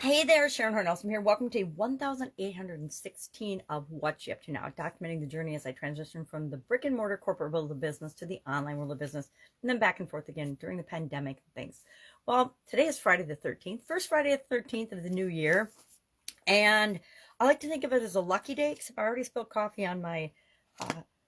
Hey there, Sharon Horne-Ellstrom here. Welcome to 1816 of What You Up To Now, documenting the journey as I transition from the brick and mortar corporate world of business to the online world of business, and then back and forth again during the pandemic and things. Well, today is Friday the 13th, first Friday the 13th of the new year, and I like to think of it as a lucky day because I've already spilled coffee on my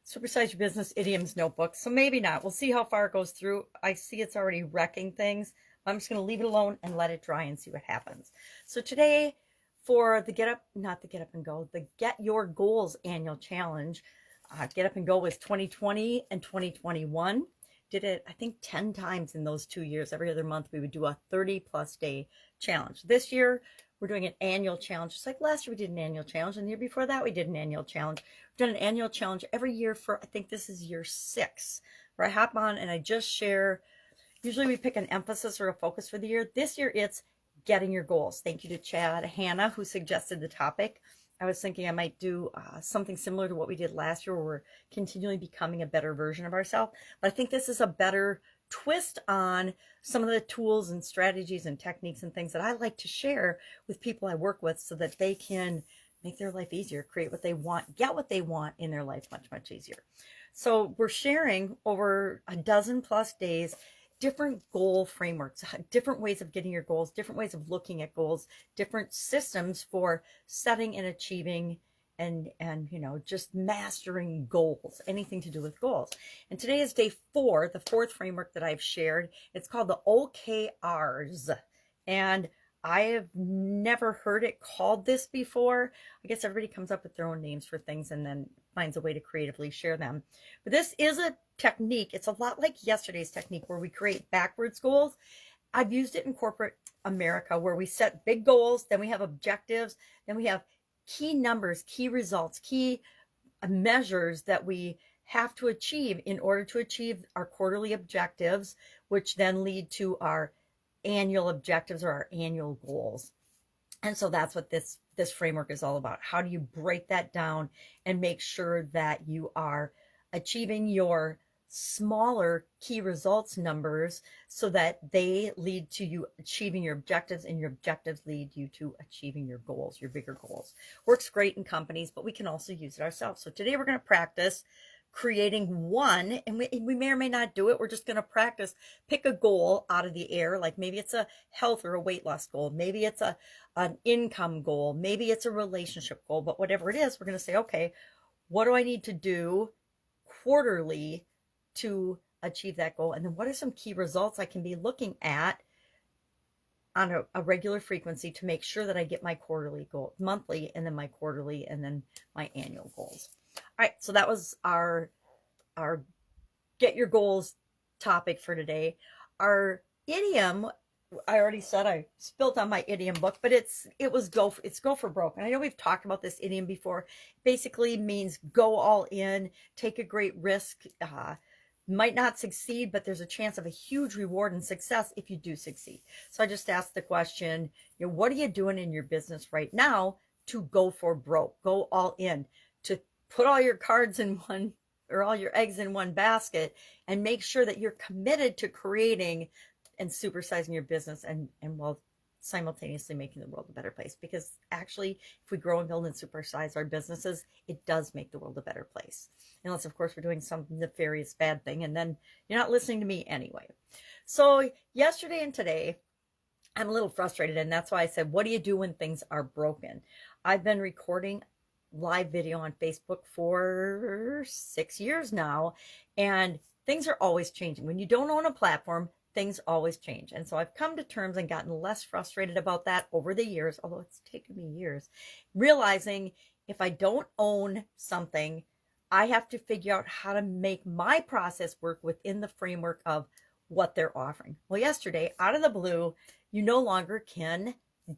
Supersize Your Business Idioms notebook, so maybe not. We'll see how far it goes through. I see it's already wrecking things. I'm just going to leave it alone and let it dry and see what happens. So today, for the the Get Your Goals annual challenge, Get Up and Go was 2020 and 2021. Did it, I think, 10 times in those 2 years. Every other month, we would do a 30-plus day challenge. This year, we're doing an annual challenge. Just like last year, we did an annual challenge, and the year before that, we did an annual challenge. We've done an annual challenge every year for, I think this is year 6, where I hop on and I just share. Usually we pick an emphasis or a focus for the year. This year it's getting your goals. Thank you to Chad Hannah, who suggested the topic. I was thinking I might do something similar to what we did last year, where we're continually becoming a better version of ourselves. But I think this is a better twist on some of the tools and strategies and techniques and things that I like to share with people I work with so that they can make their life easier, create what they want, get what they want in their life much, much easier. So we're sharing over a dozen plus days different goal frameworks, different ways of getting your goals, different ways of looking at goals, different systems for setting and achieving and just mastering goals, anything to do with goals. And today is day 4, the 4th framework that I've shared. It's called the OKRs. And I have never heard it called this before. I guess everybody comes up with their own names for things and then finds a way to creatively share them. But this is a technique. It's a lot like yesterday's technique where we create backwards goals. I've used it in corporate America where we set big goals, then we have objectives, then we have key numbers, key results, key measures that we have to achieve in order to achieve our quarterly objectives, which then lead to our annual objectives or our annual goals. And so that's what this framework is all about. How do you break that down and make sure that you are achieving your smaller key results numbers so that they lead to you achieving your objectives, and your objectives lead you to achieving your goals, your bigger goals. Works great in companies, but we can also use it ourselves. So today we're going to practice creating one, and we may or may not do it. We're just going to practice, pick a goal out of the air, like maybe it's a health or a weight loss goal, maybe it's an income goal, maybe it's a relationship goal, but whatever it is, we're going to say, okay, what do I need to do quarterly to achieve that goal? And then what are some key results I can be looking at on a regular frequency to make sure that I get my quarterly goal, monthly, and then my quarterly, and then my annual goals. All right, so that was our get your goals topic for today. Our idiom, I already said I spilled on my idiom book, but it's go for broke. And I know we've talked about this idiom before. Basically means go all in, take a great risk, might not succeed, but there's a chance of a huge reward and success if you do succeed. So I just asked the question, what are you doing in your business right now to go for broke, go all in, to put all your cards in one, or all your eggs in one basket, and make sure that you're committed to creating and supersizing your business and while simultaneously making the world a better place. Because actually, if we grow and build and supersize our businesses, it does make the world a better place. Unless, of course, we're doing some nefarious bad thing, and then you're not listening to me anyway. So yesterday and today, I'm a little frustrated, and that's why I said, what do you do when things are broken? I've been recording live video on Facebook for 6 years now, and things are always changing. When you don't own a platform, things always change. And so I've come to terms and gotten less frustrated about that over the years, although it's taken me years, realizing if I don't own something, I have to figure out how to make my process work within the framework of what they're offering. Well, yesterday, out of the blue, you no longer can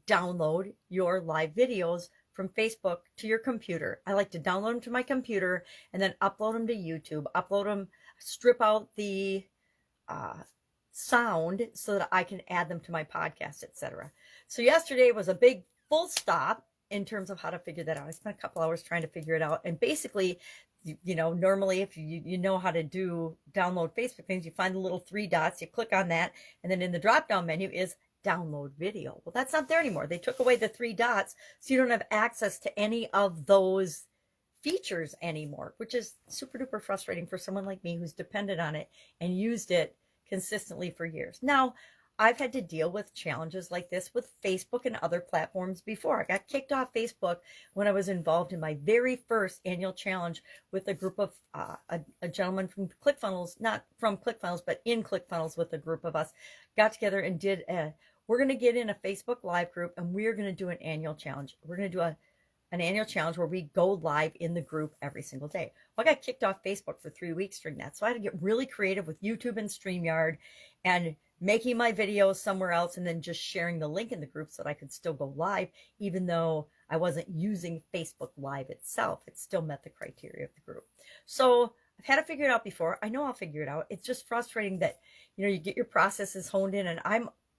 download your live videos from Facebook to your computer. I like to download them to my computer and then upload them to YouTube, upload them, strip out the sound so that I can add them to my podcast, etc. So yesterday was a big full stop in terms of how to figure that out. I spent a couple hours trying to figure it out. And basically, normally if you know how to download Facebook things, you find the little 3 dots, you click on that, and then in the drop down menu is download video. Well, that's not there anymore. They took away the 3 dots, so you don't have access to any of those features anymore, which is super duper frustrating for someone like me who's dependent on it and used it consistently for years. Now, I've had to deal with challenges like this with Facebook and other platforms before. I got kicked off Facebook when I was involved in my very first annual challenge with a group of a gentleman from ClickFunnels, not from ClickFunnels, but in ClickFunnels with a group of us, got together and did we're going to get in a Facebook Live group and we're going to do an annual challenge. We're going to do an annual challenge where we go live in the group every single day. Well, I got kicked off Facebook for 3 weeks during that. So I had to get really creative with YouTube and StreamYard and making my videos somewhere else and then just sharing the link in the group so that I could still go live, even though I wasn't using Facebook Live itself. It still met the criteria of the group. So I've had to figure it out before. I know I'll figure it out. It's just frustrating that, you get your processes honed in, and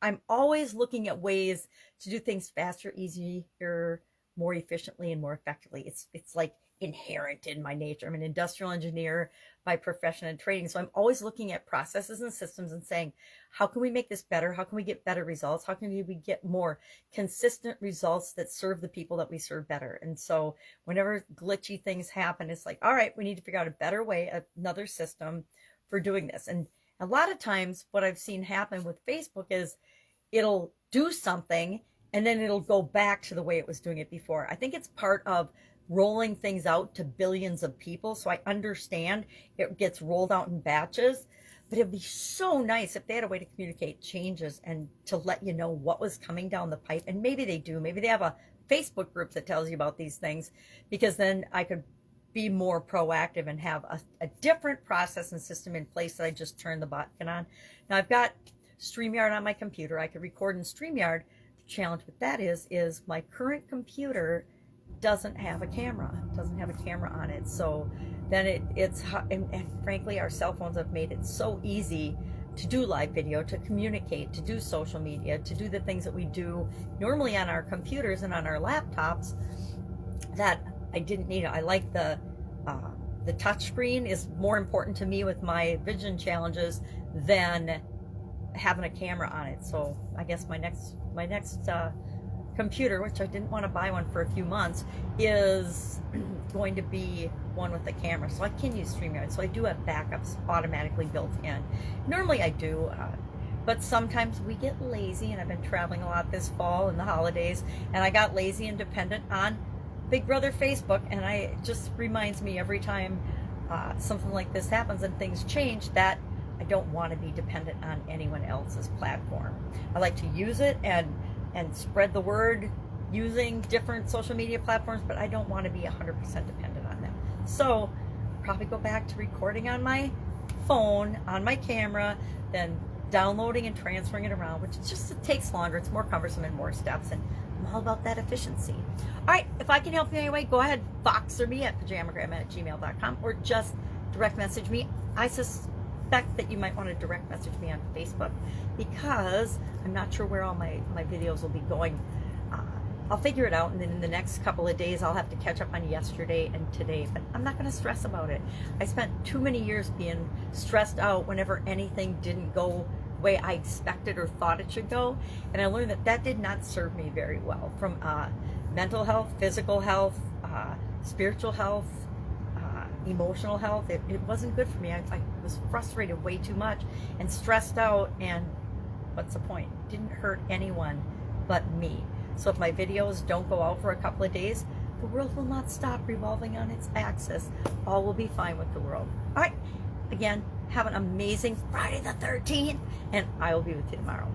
I'm always looking at ways to do things faster, easier, more efficiently, and more effectively. It's like inherent in my nature. I'm an industrial engineer by profession and training. So I'm always looking at processes and systems and saying, how can we make this better? How can we get better results? How can we get more consistent results that serve the people that we serve better? And so whenever glitchy things happen, it's like, all right, we need to figure out a better way, another system for doing this. And a lot of times what I've seen happen with Facebook is it'll do something and then it'll go back to the way it was doing it before. I think it's part of rolling things out to billions of people. So I understand it gets rolled out in batches, but it'd be so nice if they had a way to communicate changes and to let you know what was coming down the pipe. And maybe they do. Maybe they have a Facebook group that tells you about these things, because then I could be more proactive and have a different process and system in place that I just turn the button on. Now I've got StreamYard on my computer. I could record in StreamYard. The challenge with that is my current computer doesn't have a camera, on it. So then and frankly, our cell phones have made it so easy to do live video, to communicate, to do social media, to do the things that we do normally on our computers and on our laptops, that I didn't need it. I like the touch screen is more important to me with my vision challenges than having a camera on it. So I guess my next computer, which I didn't want to buy one for a few months, is going to be one with a camera, so I can use StreamYard. So I do have backups automatically built in. Normally I do, but sometimes we get lazy, and I've been traveling a lot this fall and the holidays, and I got lazy and dependent on Big Brother Facebook, and it just reminds me every time something like this happens and things change that I don't want to be dependent on anyone else's platform. I like to use it and spread the word using different social media platforms, but I don't want to be 100% dependent on them. So probably go back to recording on my phone, on my camera, then downloading and transferring it around, which it takes longer, it's more cumbersome and more steps, and I'm all about that efficiency. All right, if I can help you anyway, go ahead, Voxer me at pajamagrandma@gmail.com, or just direct message me. I suspect that you might want to direct message me on Facebook, because I'm not sure where all my videos will be going. I'll figure it out, and then in the next couple of days I'll have to catch up on yesterday and today, but I'm not going to stress about it. I spent too many years being stressed out whenever anything didn't go the way I expected or thought it should go, and I learned that did not serve me very well, from mental health, physical health, spiritual health, emotional health. It wasn't good for me. I was frustrated way too much and stressed out, and what's the point? It didn't hurt anyone but me. So if my videos don't go out for a couple of days, the world will not stop revolving on its axis. All will be fine with the world. All right, again, have an amazing Friday the 13th, and I will be with you tomorrow.